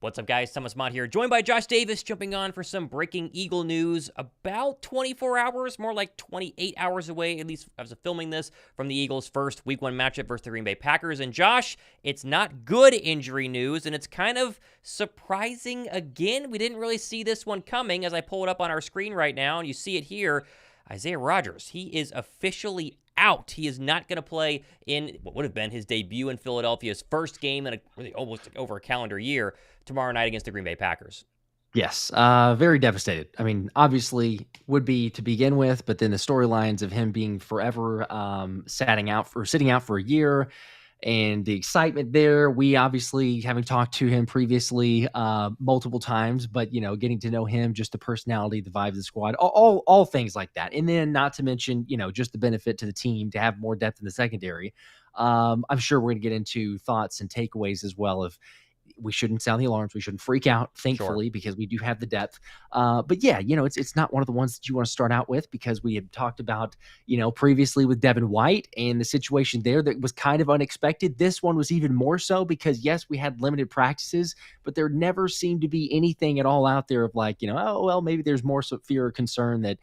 What's up, guys? Thomas Mott here, joined by Josh Davis, jumping on for some breaking Eagle news about 24 hours, more like 28 hours away, at least as of filming this, from the Eagles' first Week 1 matchup versus the Green Bay Packers. And Josh, it's not good injury news, and it's kind of surprising again. We didn't really see this one coming, as I pull it up on our screen right now, and you see it here. Isaiah Rodgers, he is officially out. He is not going to play in what would have been his debut in Philadelphia's first game in really almost over a calendar year tomorrow night against the Green Bay Packers. Yes, very devastated. I mean, obviously would be to begin with, but then the storylines of him being forever sitting out for a year, and the excitement there. We obviously, having talked to him previously multiple times, but getting to know him, just the personality, the vibe of the squad, all things like that. And then not to mention, just the benefit to the team to have more depth in the secondary. I'm sure we're going to get into thoughts and takeaways as well of we shouldn't sound the alarms. We shouldn't freak out, thankfully, Sure. because we do have the depth. But yeah, it's not one of the ones that you want to start out with, because we had talked about, previously with Devin White and the situation there that was kind of unexpected. This one was even more so because, yes, we had limited practices, but there never seemed to be anything at all out there of like, oh, well, maybe there's more fear or concern that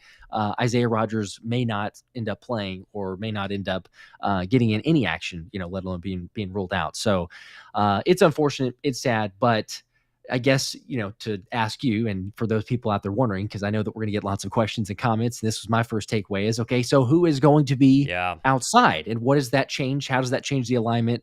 Isaiah Rodgers may not end up playing or may not end up getting in any action, let alone being ruled out. So it's unfortunate. It's sad, but I guess, to ask you, and for those people out there wondering, because I know that we're going to get lots of questions and comments, and this was my first takeaway is, okay, so who is going to be outside, and what does that change? How does that change the alignment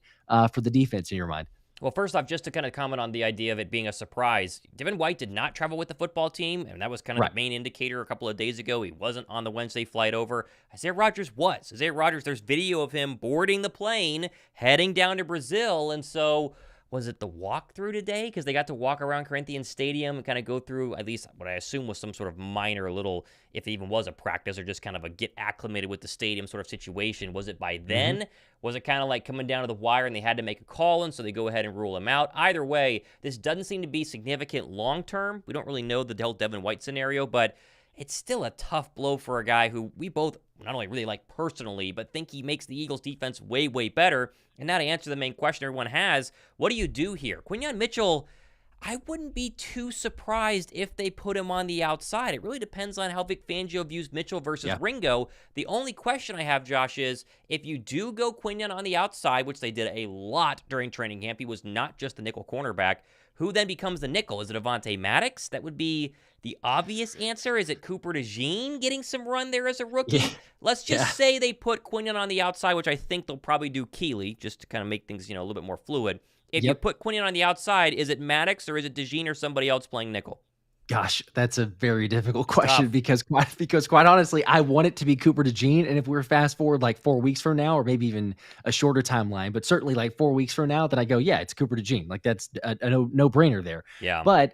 for the defense in your mind? Well, first off, just to kind of comment on the idea of it being a surprise, Devin White did not travel with the football team, and that was kind of the main indicator a couple of days ago. He wasn't on the Wednesday flight over. Isaiah Rodgers was. Isaiah Rodgers, there's video of him boarding the plane, heading down to Brazil, and so was it the walkthrough today? Because they got to walk around Corinthians Stadium and kind of go through at least what I assume was some sort of minor little, if it even was a practice or just kind of a get acclimated with the stadium sort of situation. Was it by then? Mm-hmm. Was it kind of like coming down to the wire and they had to make a call, and so they go ahead and rule him out? Either way, this doesn't seem to be significant long-term. We don't really know the whole Devin White scenario, but it's still a tough blow for a guy who we both not only really like personally, but think he makes the Eagles defense way, way better. And now to answer the main question everyone has, what do you do here? Quinyon Mitchell, I wouldn't be too surprised if they put him on the outside. It really depends on how Vic Fangio views Mitchell versus Ringo. The only question I have, Josh, is if you do go Quinyon on the outside, which they did a lot during training camp, he was not just the nickel cornerback, who then becomes the nickel? Is it Avonte Maddox? That would be the obvious answer. Is it Cooper DeJean getting some run there as a rookie? Yeah. Let's just say they put Quinyon on the outside, which I think they'll probably do Kelee, just to kind of make things, a little bit more fluid. If you put Quinyon on the outside, is it Maddox or is it DeJean or somebody else playing nickel? Gosh, that's a very difficult question because quite honestly, I want it to be Cooper DeJean. And if we're fast forward like 4 weeks from now, or maybe even a shorter timeline, but certainly like 4 weeks from now, then I go, yeah, it's Cooper DeJean. Like that's a no-brainer there. Yeah. But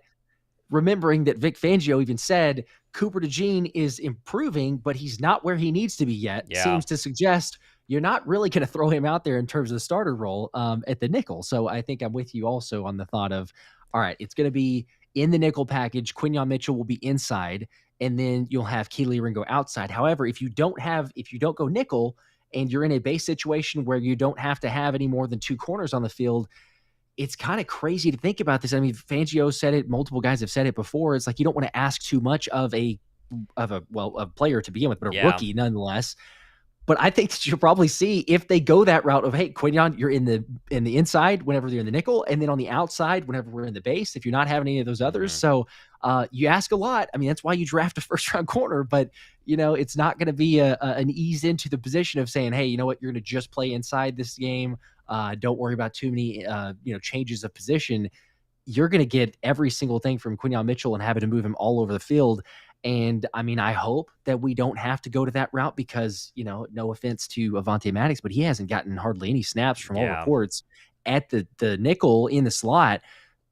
remembering that Vic Fangio even said Cooper DeJean is improving, but he's not where he needs to be yet, seems to suggest you're not really going to throw him out there in terms of the starter role at the nickel. So I think I'm with you also on the thought of, all right, it's going to be in the nickel package. Quinyon Mitchell will be inside, and then you'll have Kelee Ringo outside. However, if you don't go nickel and you're in a base situation where you don't have to have any more than two corners on the field, it's kind of crazy to think about this. I mean, Fangio said it, multiple guys have said it before. It's like you don't want to ask too much of a player to begin with, but a rookie nonetheless. But I think that you'll probably see if they go that route of, hey, Quinyon, you're in the inside whenever they're in the nickel, and then on the outside whenever we're in the base, if you're not having any of those others. So you ask a lot. I mean, that's why you draft a first-round corner, but, it's not going to be an ease into the position of saying, hey, you know what, you're going to just play inside this game. Don't worry about too many, changes of position. You're going to get every single thing from Quinyon Mitchell and having to move him all over the field. And I mean, I hope that we don't have to go to that route because, no offense to Avonte Maddox, but he hasn't gotten hardly any snaps from all reports at the nickel in the slot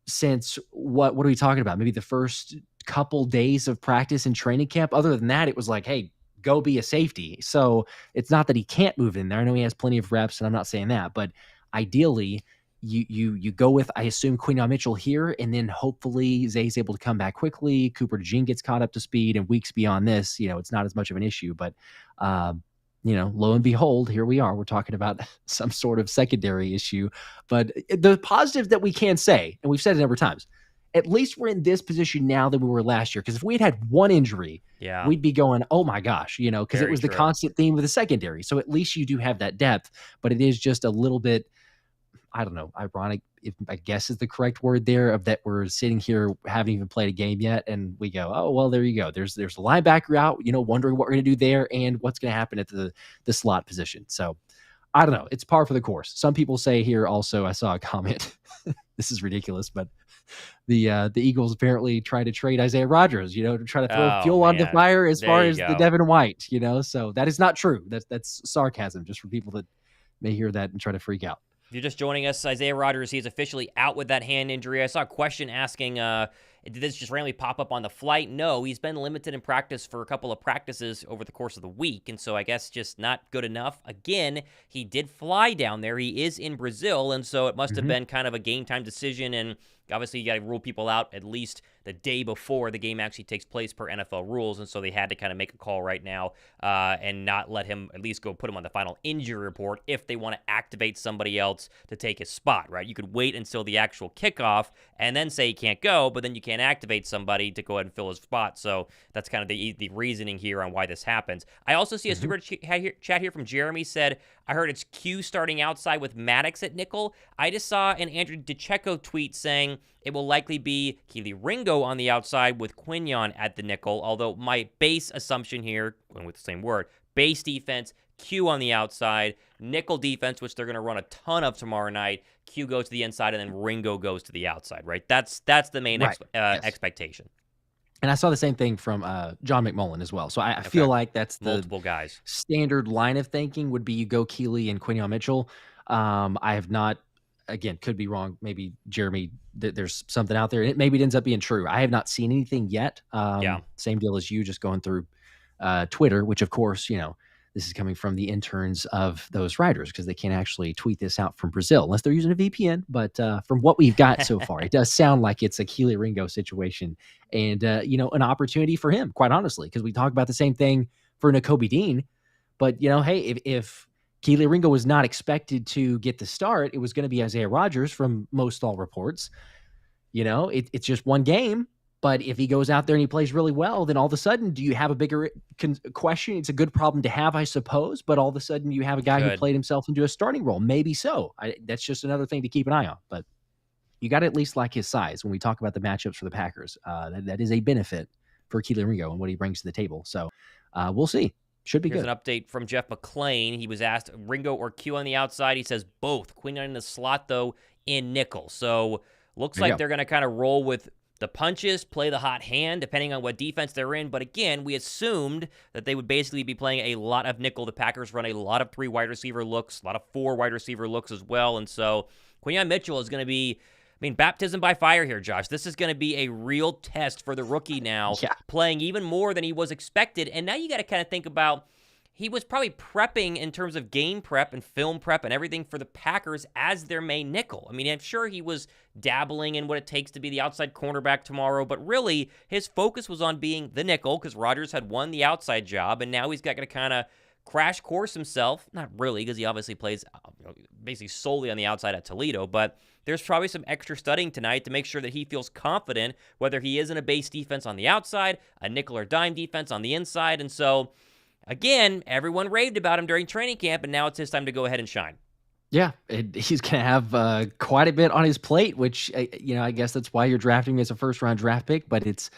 since what are we talking about? Maybe the first couple days of practice and training camp. Other than that, it was like, hey, go be a safety. So it's not that he can't move in there. I know he has plenty of reps, and I'm not saying that, but ideally you go with, I assume, Quinyon Mitchell here, and then hopefully Zay's able to come back quickly. Cooper DeJean gets caught up to speed, and weeks beyond this, it's not as much of an issue. But, lo and behold, here we are. We're talking about some sort of secondary issue. But the positive that we can say, and we've said it a number of times, at least we're in this position now than we were last year. Because if we had one injury, we'd be going, oh my gosh, because it was the constant theme of the secondary. So at least you do have that depth, but it is just a little bit, I don't know, ironic, if I guess is the correct word there, of that we're sitting here, haven't even played a game yet, and we go, oh, well, there you go. There's a linebacker out, wondering what we're going to do there and what's going to happen at the slot position. So I don't know. It's par for the course. Some people say here also, I saw a comment, this is ridiculous, but the Eagles apparently tried to trade Isaiah Rodgers, to try to throw fuel on the fire as far as the Devin White, so that is not true. That's sarcasm, just for people that may hear that and try to freak out. If you're just joining us, Isaiah Rodgers, he's officially out with that hand injury. I saw a question asking, did this just randomly pop up on the flight? No, he's been limited in practice for a couple of practices over the course of the week, and so I guess just not good enough. Again, he did fly down there. He is in Brazil, and so it must have been kind of a game-time decision, and obviously you got to rule people out at least the day before the game actually takes place per NFL rules, and so they had to kind of make a call right now and not let him at least go put him on the final injury report if they want to activate somebody else to take his spot, right? You could wait until the actual kickoff and then say he can't go, but then you can't activate somebody to go ahead and fill his spot. So that's kind of the reasoning here on why this happens. I also see a super chat here from Jeremy said, I heard it's Q starting outside with Maddox at nickel. I just saw an Andrew DeCecco tweet saying it will likely be Kelee Ringo on the outside with Quinyon at the nickel, although my base assumption here, going with the same word, base defense, Q on the outside, nickel defense, which they're going to run a ton of tomorrow night, Q goes to the inside, and then Ringo goes to the outside, right? That's the main expectation. And I saw the same thing from John McMullen as well. So I feel like that's the multiple guys. Standard line of thinking would be you go Kelee and Quinyon Mitchell. I have not, again, could be wrong. Maybe Jeremy, there's something out there, and maybe it ends up being true. I have not seen anything yet. Same deal as you, just going through Twitter, which of course, this is coming from the interns of those writers because they can't actually tweet this out from Brazil unless they're using a VPN. But from what we've got so far, it does sound like it's a Kelee Ringo situation and, an opportunity for him, quite honestly, because we talk about the same thing for Nakobe Dean. But, hey, if Kelee Ringo was not expected to get the start, it was going to be Isaiah Rodgers from most all reports. It's just one game. But if he goes out there and he plays really well, then all of a sudden, do you have a bigger question? It's a good problem to have, I suppose. But all of a sudden, you have a guy who played himself into a starting role. Maybe so. That's just another thing to keep an eye on. But you got to at least like his size when we talk about the matchups for the Packers. That is a benefit for Kelee Ringo and what he brings to the table. So we'll see. Should be Here's good. An update from Jeff McClain. He was asked Ringo or Q on the outside. He says both. Quinyon in the slot, though, in nickel. So looks like they're going to kind of roll with the punches, play the hot hand, depending on what defense they're in. But again, we assumed that they would basically be playing a lot of nickel. The Packers run a lot of 3 wide receiver looks, a lot of 4 wide receiver looks as well. And so Quinyon Mitchell is going to be, baptism by fire here, Josh. This is going to be a real test for the rookie now, playing even more than he was expected. And now you got to kind of think about, he was probably prepping in terms of game prep and film prep and everything for the Packers as their main nickel. I'm sure he was dabbling in what it takes to be the outside cornerback tomorrow, but really his focus was on being the nickel because Rodgers had won the outside job, and now he's got to kind of crash course himself. Not really, because he obviously plays basically solely on the outside at Toledo, but there's probably some extra studying tonight to make sure that he feels confident, whether he is in a base defense on the outside, a nickel or dime defense on the inside, and so again, everyone raved about him during training camp, and now it's his time to go ahead and shine. Yeah, he's going to have quite a bit on his plate, which, I guess that's why you're drafting him as a first-round draft pick, but it's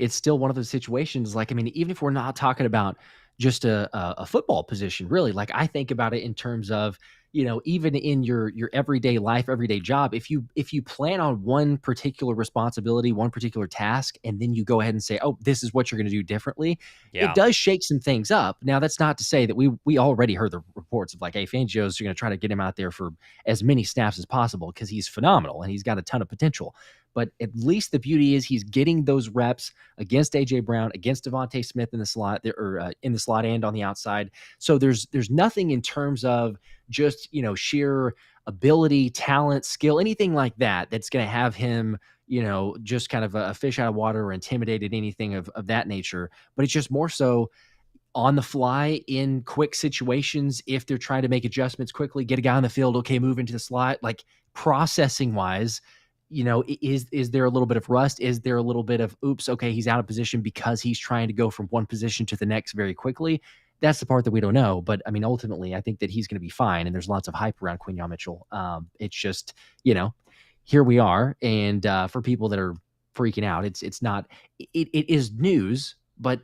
still one of those situations, even if we're not talking about just a football position, really, I think about it in terms of, even in your everyday life, everyday job, if you plan on one particular responsibility, one particular task, and then you go ahead and say, oh, this is what you're going to do differently, it does shake some things up. Now, that's not to say that we already heard the reports of hey, Fangio's going to try to get him out there for as many snaps as possible because he's phenomenal and he's got a ton of potential. But at least the beauty is he's getting those reps against A.J. Brown, against Devontae Smith in the slot, or in the slot and on the outside. So there's nothing in terms of just, sheer ability, talent, skill, anything like that that's going to have him, just kind of a fish out of water or intimidated, anything of that nature. But it's just more so on the fly in quick situations. If they're trying to make adjustments quickly, get a guy on the field, okay, move into the slot, processing wise, is there a little bit of rust? Is there a little bit of, oops, okay, he's out of position because he's trying to go from one position to the next very quickly? That's the part that we don't know. But I mean, ultimately, I think that he's going to be fine. And there's lots of hype around Quinyon Mitchell. It's just, here we are. And for people that are freaking out, it's not, it is news, but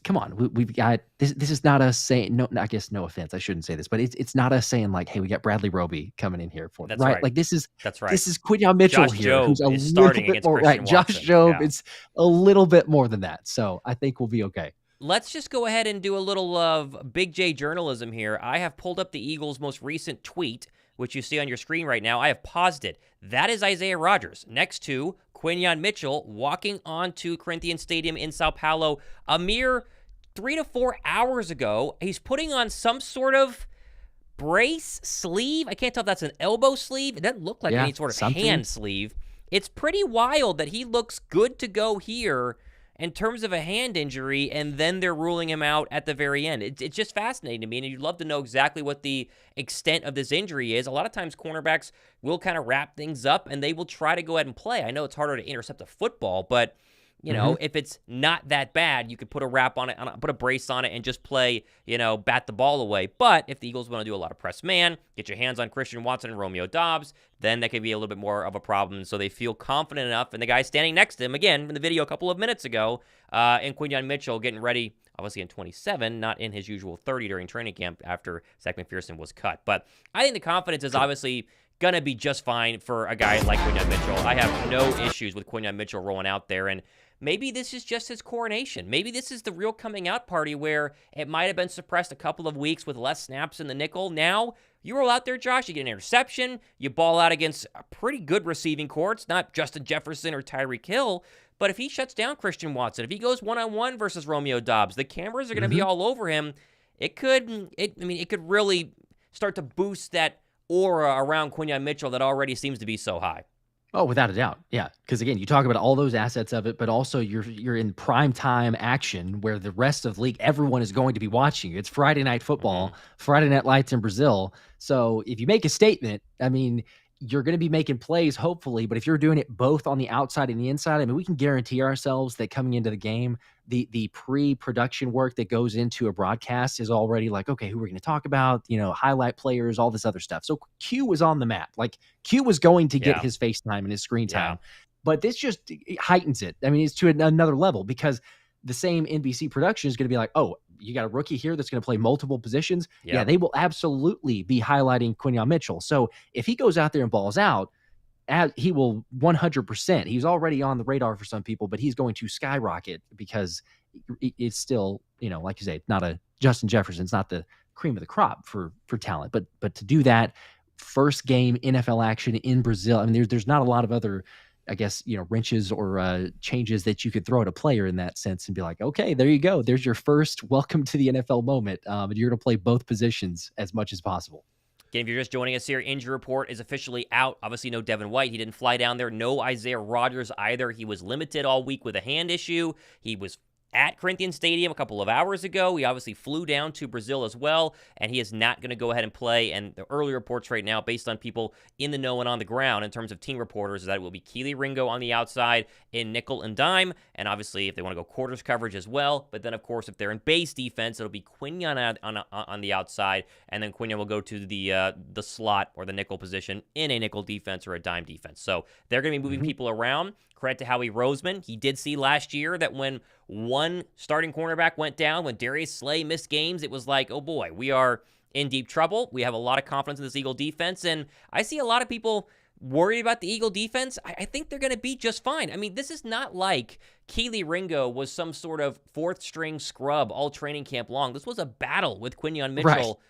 come on, we've got this. This is not us saying, no, I guess no offense, I shouldn't say this, but it's not us saying like, hey, we got Bradley Roby coming in here for that's right? right. Like this is Quinyon Mitchell Josh here, Jobe who's a is little starting bit more Christian right. Josh Watson. Jobe, it's a little bit more than that. So I think we'll be okay. Let's just go ahead and do a little of Big J journalism here. I have pulled up the Eagles' most recent tweet, which you see on your screen right now. I have paused it. That is Isaiah Rodgers next to Quinyon Mitchell walking onto Corinthians Stadium in Sao Paulo a mere 3 to 4 hours ago. He's putting on some sort of brace sleeve. I can't tell if that's an elbow sleeve. It doesn't look like any sort of hand sleeve. It's pretty wild that he looks good to go here in terms of a hand injury, and then they're ruling him out at the very end. It's just fascinating to me, and you'd love to know exactly what the extent of this injury is. A lot of times cornerbacks will kind of wrap things up, and they will try to go ahead and play. I know it's harder to intercept a football, but if it's not that bad, you could put a wrap on it, put a brace on it, and just play, bat the ball away. But if the Eagles want to do a lot of press man, get your hands on Christian Watson and Romeo Doubs, then that could be a little bit more of a problem. So they feel confident enough, and the guy standing next to him, again, in the video a couple of minutes ago, and Quinyon Mitchell getting ready, obviously in 27, not in his usual 30 during training camp after Zach McPherson was cut. But I think the confidence is obviously going to be just fine for a guy like Quinyon Mitchell. I have no issues with Quinyon Mitchell rolling out there, and maybe this is just his coronation. Maybe this is the real coming out party where it might have been suppressed a couple of weeks with less snaps in the nickel. Now, you roll out there, Josh, you get an interception, you ball out against a pretty good receiving corps. It's not Justin Jefferson or Tyreek Hill, but if he shuts down Christian Watson, if he goes one-on-one versus Romeo Doubs, the cameras are going to be all over him. It could really start to boost that aura around Quinyon Mitchell that already seems to be so high. Oh, without a doubt. Yeah. Because again, you talk about all those assets of it, but also you're in prime time action where the rest of the league, everyone is going to be watching you. It's Friday night football, Friday night lights in Brazil. So if you make a statement, I mean, you're going to be making plays, hopefully, but if you're doing it both on the outside and the inside, I mean, we can guarantee ourselves that coming into the game, the pre-production work that goes into a broadcast is already like, okay, who we're going to talk about, highlight players, all this other stuff. So Q was on the map. Like Q was going to get his face time and his screen time, but this just heightens it. I mean, it's to another level because the same NBC production is going to be like, oh, you got a rookie here that's going to play multiple positions. Yeah, they will absolutely be highlighting Quinyon Mitchell. So if he goes out there and balls out, he will 100%. He's already on the radar for some people, but he's going to skyrocket because it's still, like you say, it's not a Justin Jefferson. It's not the cream of the crop for talent. But to do that first game NFL action in Brazil, I mean, there's not a lot of other, I guess, wrenches or changes that you could throw at a player in that sense and be like, okay, there you go. There's your first welcome to the NFL moment. And you're going to play both positions as much as possible. Again, if you're just joining us here, injury report is officially out. Obviously, no Devin White. He didn't fly down there. No Isaiah Rodgers either. He was limited all week with a hand issue. He was at Corinthians Stadium a couple of hours ago. He obviously flew down to Brazil as well, and he is not going to go ahead and play. And the early reports right now, based on people in the know and on the ground in terms of team reporters, is that it will be Kelee Ringo on the outside in nickel and dime, and obviously if they want to go quarters coverage as well. But then, of course, if they're in base defense, it'll be Quinyon on the outside, and then Quinyon will go to the slot or the nickel position in a nickel defense or a dime defense. So they're going to be moving people around. Credit to Howie Roseman. He did see last year that when one starting cornerback went down, when Darius Slay missed games, it was like, oh boy, we are in deep trouble. We have a lot of confidence in this Eagle defense, and I see a lot of people worried about the Eagle defense. I think they're going to be just fine. I mean, this is not like Kelee Ringo was some sort of fourth-string scrub all training camp long. This was a battle with Quinyon Mitchell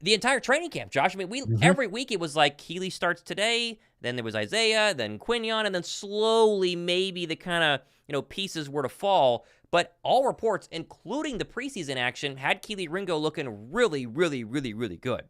the entire training camp, Josh. I mean, every week it was like Kelee starts today, then there was Isaiah, then Quinyon, and then slowly maybe the kind of, pieces were to fall. But all reports, including the preseason action, had Kelee Ringo looking really, really, really, really good.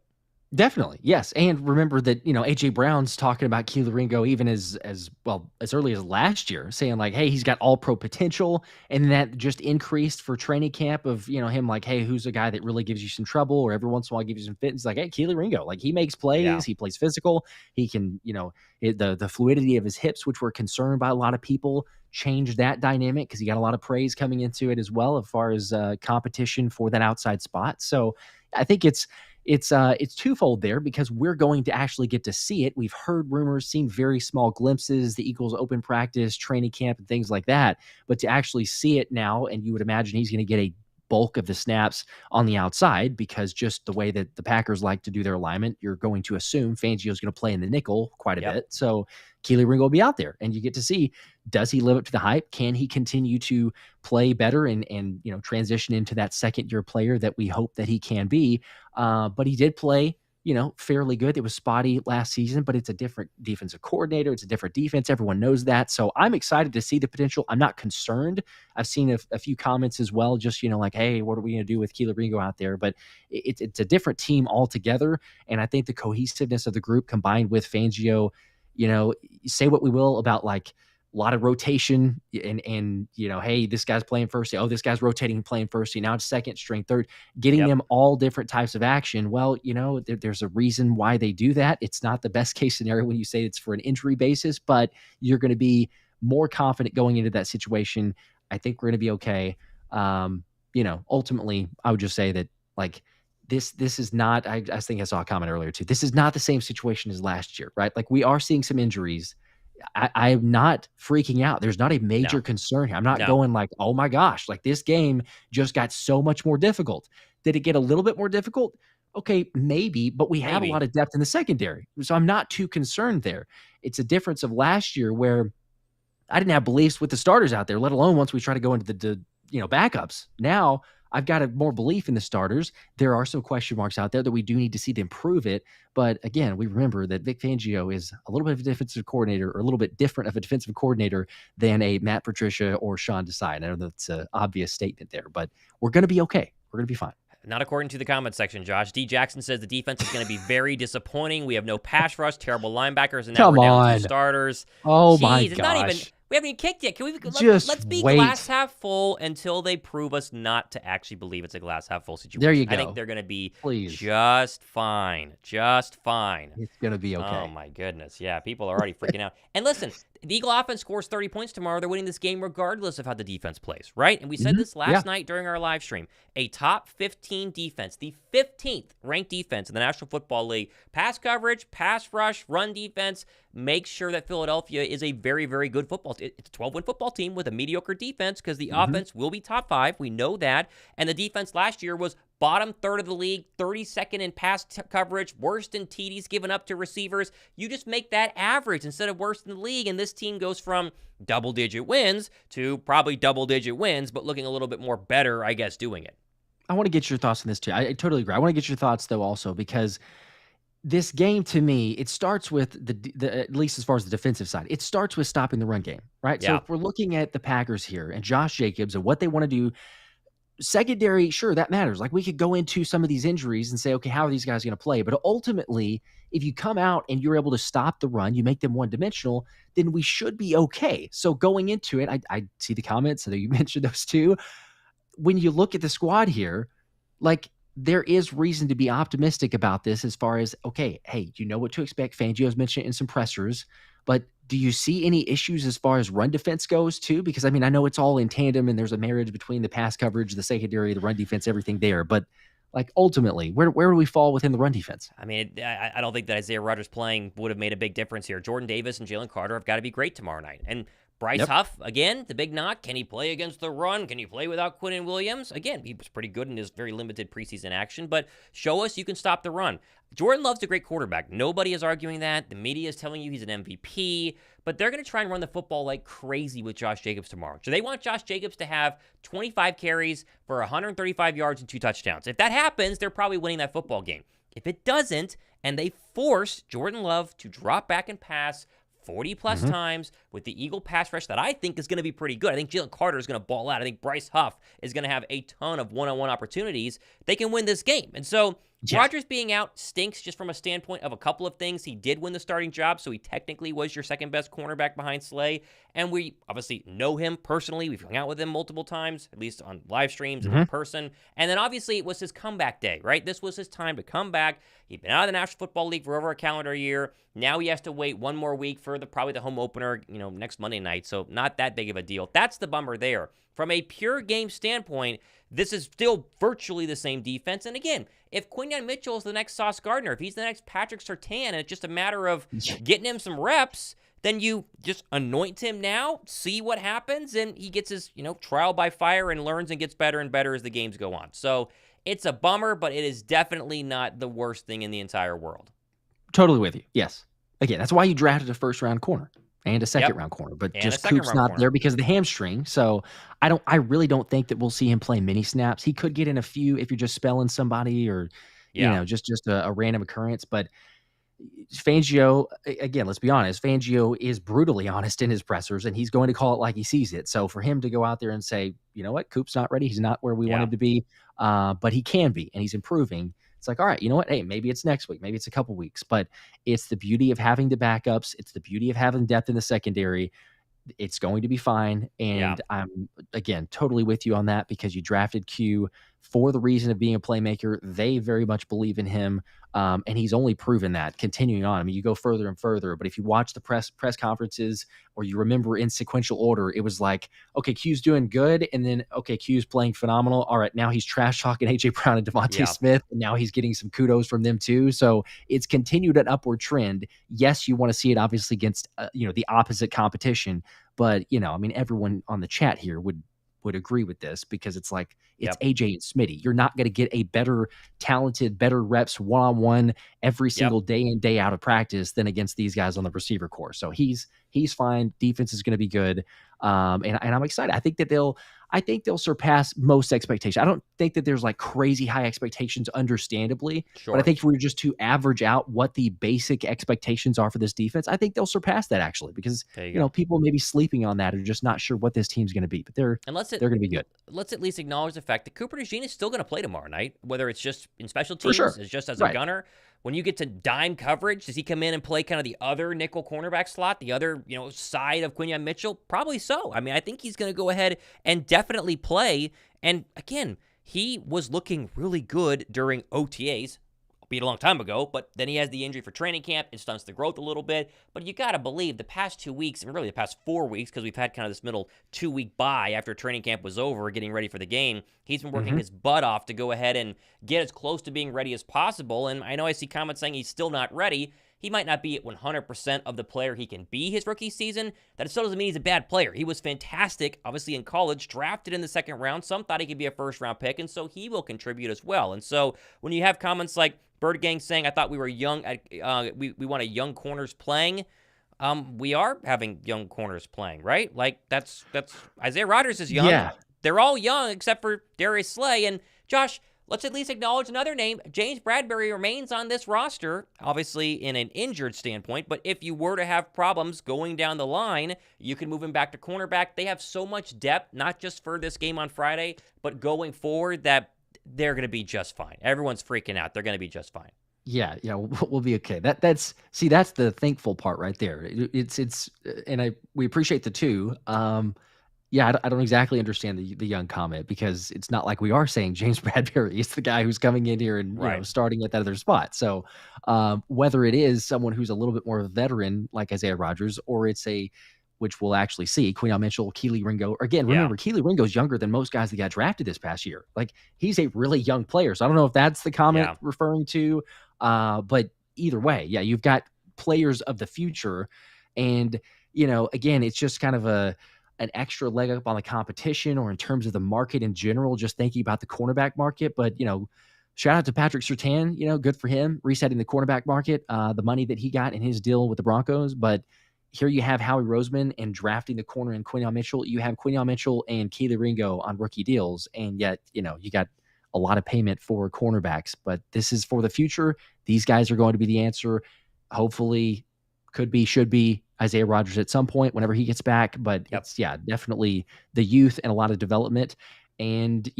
Definitely, yes, and remember that, A.J. Brown's talking about Kelee Ringo even as well, as early as last year, saying like, "Hey, he's got all-pro potential," and that just increased for training camp of, him like, "Hey, who's a guy that really gives you some trouble or every once in a while gives you some fitness?" Like, "Hey, Kelee Ringo, like, he makes Yeah. plays, he plays physical, he can, the fluidity of his hips, which were concerned by a lot of people, changed that dynamic because he got a lot of praise coming into it as well as far as, competition for that outside spot." So, I think it's twofold there because we're going to actually get to see it. We've heard rumors, seen very small glimpses, the Eagles open practice, training camp, and things like that. But to actually see it now, and you would imagine he's going to get a bulk of the snaps on the outside because just the way that the Packers like to do their alignment, you're going to assume Fangio is going to play in the nickel quite a bit. So Kelee Ringo will be out there, and you get to see, does he live up to the hype? Can he continue to play better and transition into that second year player that we hope that he can be? But he did play, fairly good. It was spotty last season, but it's a different defensive coordinator. It's a different defense. Everyone knows that. So I'm excited to see the potential. I'm not concerned. I've seen a few comments as well, just, like, hey, what are we going to do with Kelee Ringo out there? But it's a different team altogether. And I think the cohesiveness of the group combined with Fangio, say what we will about like a lot of rotation and hey, this guy's playing first. Oh, this guy's rotating and playing first. Now it's second string, third, getting them all different types of action. Well, there's a reason why they do that. It's not the best case scenario when you say it's for an injury basis, but you're going to be more confident going into that situation. I think we're going to be okay. Ultimately, I would just say that like this is not, I think I saw a comment earlier too. This is not the same situation as last year, right? Like we are seeing some injuries. I'm not freaking out. There's not a major concern here. I'm not going like, oh my gosh, like this game just got so much more difficult. Did it get a little bit more difficult? Okay, maybe, but we have a lot of depth in the secondary. So I'm not too concerned there. It's a difference of last year where I didn't have beliefs with the starters out there, let alone once we try to go into the backups. Now I've got a more belief in the starters. There are some question marks out there that we do need to see them prove it. But again, we remember that Vic Fangio is a little bit of a defensive coordinator, or a little bit different of a defensive coordinator than a Matt Patricia or Sean Desai. And I know that's an obvious statement there, but we're going to be okay. We're going to be fine. Not according to the comment section, Josh. D. Jackson says the defense is going to be very disappointing. We have no pass rush, terrible linebackers, and now we're down to starters. Oh, my gosh. Not even, we haven't even kicked yet. Can we let's be glass half full until they prove us not to actually believe it's a glass half full situation. There you go. I think they're going to be just fine. Just fine. It's going to be okay. Oh, my goodness. Yeah, people are already freaking out. And listen, the Eagle offense scores 30 points tomorrow. They're winning this game regardless of how the defense plays, right? And we said this last night during our live stream. A top 15 defense, the 15th ranked defense in the National Football League. Pass coverage, pass rush, run defense. Make sure that Philadelphia is a very, very good football team. It's a 12-win football team with a mediocre defense because the offense will be top 5. We know that. And the defense last year was bottom third of the league, 32nd in pass coverage, worst in TDs given up to receivers. You just make that average instead of worst in the league, and this team goes from double-digit wins to probably double-digit wins, but looking a little bit more better, I guess, doing it. I want to get your thoughts on this, too. I totally agree. I want to get your thoughts, though, also, because this game, to me, it starts with the at least as far as the defensive side, it starts with stopping the run game, right? So if we're looking at the Packers here and Josh Jacobs and what they want to do, secondary, sure, that matters. Like we could go into some of these injuries and say, okay, how are these guys going to play? But ultimately, if you come out and you're able to stop the run, you make them one-dimensional, then we should be okay. So going into it, I see the comments, I know you mentioned those too. When you look at the squad here, like there is reason to be optimistic about this as far as, okay, hey, you know what to expect. Fangio's mentioned in some pressers, but do you see any issues as far as run defense goes too? Because I mean, I know it's all in tandem and there's a marriage between the pass coverage, the secondary, the run defense, everything there. But like ultimately, where do we fall within the run defense? I mean, I don't think that Isaiah Rodgers playing would have made a big difference here. Jordan Davis and Jalen Carter have got to be great tomorrow night. And Bryce Huff, again, the big knock. Can he play against the run? Can he play without Quinyon Williams? Again, he was pretty good in his very limited preseason action, but show us you can stop the run. Jordan Love's a great quarterback. Nobody is arguing that. The media is telling you he's an MVP, but they're going to try and run the football like crazy with Josh Jacobs tomorrow. So they want Josh Jacobs to have 25 carries for 135 yards and 2 touchdowns. If that happens, they're probably winning that football game. If it doesn't, and they force Jordan Love to drop back and pass 40-plus times with the Eagle pass rush that I think is going to be pretty good. I think Jalen Carter is going to ball out. I think Bryce Huff is going to have a ton of one-on-one opportunities. They can win this game. And so Yeah. Rodgers being out stinks just from a standpoint of a couple of things. He did win the starting job, so he technically was your second best cornerback behind Slay. And we obviously know him personally. We've hung out with him multiple times, at least on live streams and in person. And then obviously it was his comeback day, right? This was his time to come back. He'd been out of the National Football League for over a calendar year. Now he has to wait one more week for probably the home opener, next Monday night. So not that big of a deal. That's the bummer there. From a pure game standpoint, this is still virtually the same defense. And again, if Quinyon Mitchell is the next Sauce Gardner, if he's the next Patrick Surtain, and it's just a matter of getting him some reps, then you just anoint him now, see what happens, and he gets his, trial by fire and learns and gets better and better as the games go on. So it's a bummer, but it is definitely not the worst thing in the entire world. Totally with you. Yes. Again, that's why you drafted a first-round corner and a second-round corner, but just Coop's not there because of the hamstring. So I really don't think that we'll see him play many snaps. He could get in a few if you're just spelling somebody or, just a random occurrence. But Fangio, again, let's be honest, Fangio is brutally honest in his pressers, and he's going to call it like he sees it. So for him to go out there and say, you know what, Coop's not ready, he's not where we want him to be, but he can be, and he's improving. It's like, all right, you know what? Hey, maybe it's next week. Maybe it's a couple weeks. But it's the beauty of having the backups. It's the beauty of having depth in the secondary. It's going to be fine. And I'm, again, totally with you on that because you drafted Q for the reason of being a playmaker. They very much believe in him. And he's only proven that continuing on. I mean, you go further and further, but if you watch the press conferences or you remember in sequential order, it was like, okay, Q's doing good. And then, okay, Q's playing phenomenal. All right, now he's trash talking AJ Brown and Devontae Smith. And now he's getting some kudos from them too. So it's continued an upward trend. Yes, you want to see it obviously against, the opposite competition. But, I mean, everyone on the chat here would agree with this because it's like, it's AJ and Smitty. You're not going to get a better reps one-on-one every single day in, day out of practice than against these guys on the receiver corps. So he's fine. Defense is going to be good. And I'm excited. I think they'll surpass most expectations. I don't think that there's like crazy high expectations, understandably. Sure. But I think if we were just to average out what the basic expectations are for this defense, I think they'll surpass that actually because people may be sleeping on that or just not sure what this team's going to be. But they're going to be good. Let's at least acknowledge the fact that Cooper DeJean is still going to play tomorrow night, whether it's just in special teams, it's just as a gunner. When you get to dime coverage, does he come in and play kind of the other nickel cornerback slot, the other, side of Quinyon Mitchell? Probably so. I mean, I think he's going to go ahead and definitely play. And again, he was looking really good during OTAs, albeit a long time ago, but then he has the injury for training camp. It stunts the growth a little bit. But you got to believe the past 2 weeks, and really the past 4 weeks, because we've had kind of this middle 2-week bye after training camp was over, getting ready for the game. He's been working his butt off to go ahead and get as close to being ready as possible. And I know I see comments saying he's still not ready. He might not be at 100% of the player he can be his rookie season. That still doesn't mean he's a bad player. He was fantastic, obviously in college, drafted in the second round. Some thought he could be a first-round pick, and so he will contribute as well. And so when you have comments like Bird Gang saying, I thought we were young, we wanted young corners playing, we are having young corners playing, right? Like, that's Isaiah Rodgers is young. Yeah. They're all young except for Darius Slay. And Josh, let's at least acknowledge another name. JamesBradberry remains on this roster, obviously in an injured standpoint, but if you were to have problems going down the line, you can move him back to cornerback. They have so much depth, not just for this game on Friday, but going forward, that they're going to be just fine. Everyone's freaking out. They're going to be just fine. Yeah, we'll be okay. That's the thankful part right there. And we appreciate the two. I don't exactly understand the young comment because it's not like we are saying JamesBradberry is the guy who's coming in here and starting at that other spot. So whether it is someone who's a little bit more of a veteran like Isaiah Rodgers, or it's which we'll actually see, Quinyon Mitchell, Kelee Ringo. Again, remember, Kelee Ringo's younger than most guys that got drafted this past year. Like, he's a really young player. So I don't know if that's the comment referring to, but either way, you've got players of the future. And, again, it's just kind of an extra leg up on the competition or in terms of the market in general, just thinking about the cornerback market. But, shout out to Patrick Surtain, good for him, resetting the cornerback market, the money that he got in his deal with the Broncos. But here you have Howie Roseman and drafting the corner in Quinyon Mitchell. You have Quinyon Mitchell and Kelee Ringo on rookie deals. And yet, you got a lot of payment for cornerbacks. But this is for the future. These guys are going to be the answer. Hopefully, should be Isaiah Rodgers at some point whenever he gets back. But it's, definitely the youth and a lot of development. and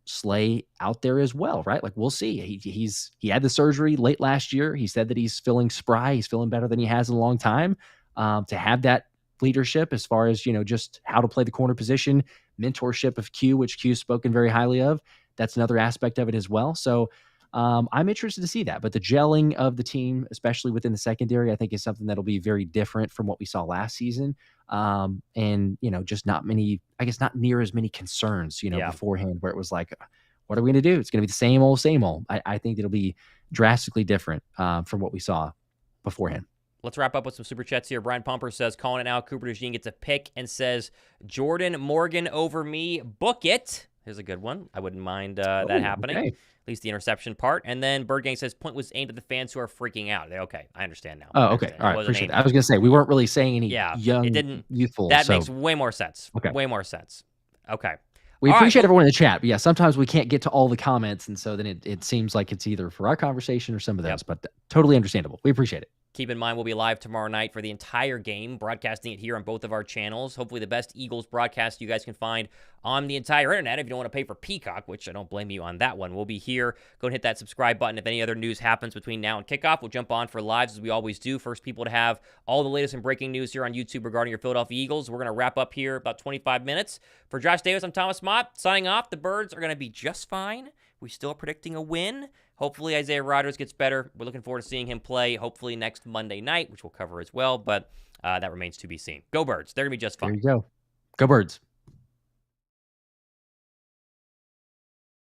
Slay out there as well, right? Like we'll see. He had the surgery late last year. He said that he's feeling spry. He's feeling better than he has in a long time. To have that leadership as far as just how to play the corner position, mentorship of Q, which Q's spoken very highly of. That's another aspect of it as well. So I'm interested to see that. But the gelling of the team, especially within the secondary, I think is something that'll be very different from what we saw last season. And just not near as many concerns, beforehand, where it was like, what are we going to do? It's going to be the same old, same old. I think it'll be drastically different from what we saw beforehand. Let's wrap up with some super chats here. Brian Pumper says, calling it now, Cooper DeJean gets a pick and says, Jordan Morgan over me, book it. Here's a good one. I wouldn't mind that happening. Okay. At least the interception part. And then Bird Gang says, point was aimed at the fans who are freaking out. Okay, I understand now. Oh, okay. All right, appreciate that. I was going to say, we weren't really saying any youthful. That makes way more sense. Okay. Way more sense. Okay. We appreciate everyone in the chat. But yeah, sometimes we can't get to all the comments, and so then it seems like it's either for our conversation or some of those, but totally understandable. We appreciate it. Keep in mind, we'll be live tomorrow night for the entire game, broadcasting it here on both of our channels. Hopefully the best Eagles broadcast you guys can find on the entire internet. If you don't want to pay for Peacock, which I don't blame you on that one, we'll be here. Go and hit that subscribe button. If any other news happens between now and kickoff, we'll jump on for lives as we always do. First people to have all the latest and breaking news here on YouTube regarding your Philadelphia Eagles. We're going to wrap up here about 25 minutes. For Josh Davis, I'm Thomas Mott. Signing off. The Birds are going to be just fine. We're still predicting a win. Hopefully Isaiah Rodgers gets better. We're looking forward to seeing him play, hopefully next Monday night, which we'll cover as well, but that remains to be seen. Go Birds. They're going to be just fine. There you go. Go Birds.